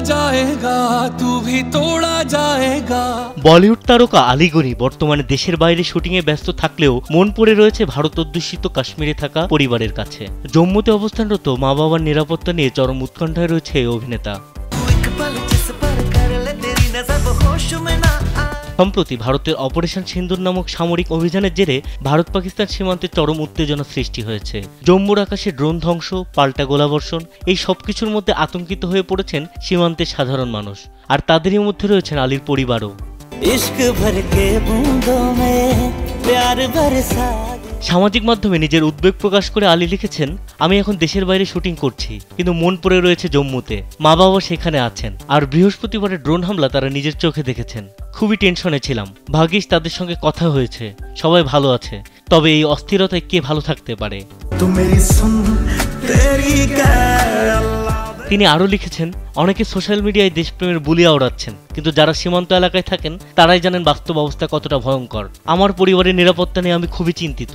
जाएगा तू भी तोड़ा जाएगा। বলিউড তারকা আলী গনি বর্তমানে দেশের বাইরে শুটিংয়ে ব্যস্ত থাকলেও মন পড়ে রয়েছে ভারত অধ্যুষিত কাশ্মীরে থাকা পরিবারের কাছে। জম্মুতে অবস্থানরত মা বাবার নিরাপত্তা নিয়ে চরম উৎকণ্ঠায় রয়েছে এই অভিনেতা। সম্প্রতি ভারতের অপারেশন সিন্দুর নামক সামরিক অভিযানের জেরে ভারত পাকিস্তান সীমান্তে চরম উত্তেজনা সৃষ্টি হয়েছে। জম্মুর আকাশে ড্রোন ধ্বংস, পাল্টা গোলাবর্ষণ, এই সবকিছুর মধ্যে আতঙ্কিত হয়ে পড়েছেন সীমান্তের সাধারণ মানুষ। আর তাদেরই মধ্যে রয়েছেন আলীর পরিবারও। সামাজিক মাধ্যমে নিজের উদ্বেগ প্রকাশ করে আলী লিখেছেন, আমি এখন দেশের বাইরে শুটিং করছি, কিন্তু মন পড়ে রয়েছে জম্মুতে। মা বাবা সেখানে আছেন, আর বৃহস্পতিবারের ড্রোন হামলা তারা নিজের চোখে দেখেছেন। খুবই টেনশনে ছিলাম, ভাগ্যিস তাদের সঙ্গে কথা হয়েছে, সবাই ভালো আছে। তবে এই অস্থিরতায় কে ভালো থাকতে পারে। তিনি আরও লিখেছেন, অনেকে সোশ্যাল মিডিয়ায় দেশপ্রেমের বুলিয়া ওড়াচ্ছেন, কিন্তু যারা সীমান্ত এলাকায় থাকেন তারাই জানেন বাস্তব অবস্থা কতটা ভয়ঙ্কর। আমার পরিবারের নিরাপত্তা নিয়ে আমি খুবই চিন্তিত।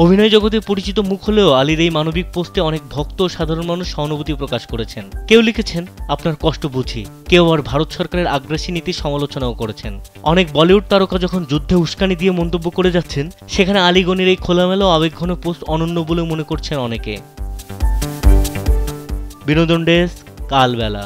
অভিনয় জগতে পরিচিত মুখ হলেও আলীর এই মানবিক পোস্টে অনেক ভক্ত ও সাধারণ মানুষ সহানুভূতি প্রকাশ করেছেন। কেউ লিখেছেন, আপনার কষ্ট বুঝি। কেউ আর ভারত সরকারের আগ্রাসী নীতির সমালোচনাও করেছেন। অনেক বলিউড তারকা যখন যুদ্ধে উস্কানি দিয়ে মন্তব্য করে যাচ্ছেন, সেখানে আলী গনির এই খোলামেলা ও আবেগঘন পোস্ট অনন্য বলে মনে করছেন অনেকে। বিনোদন ডেস্ক, কালবেলা।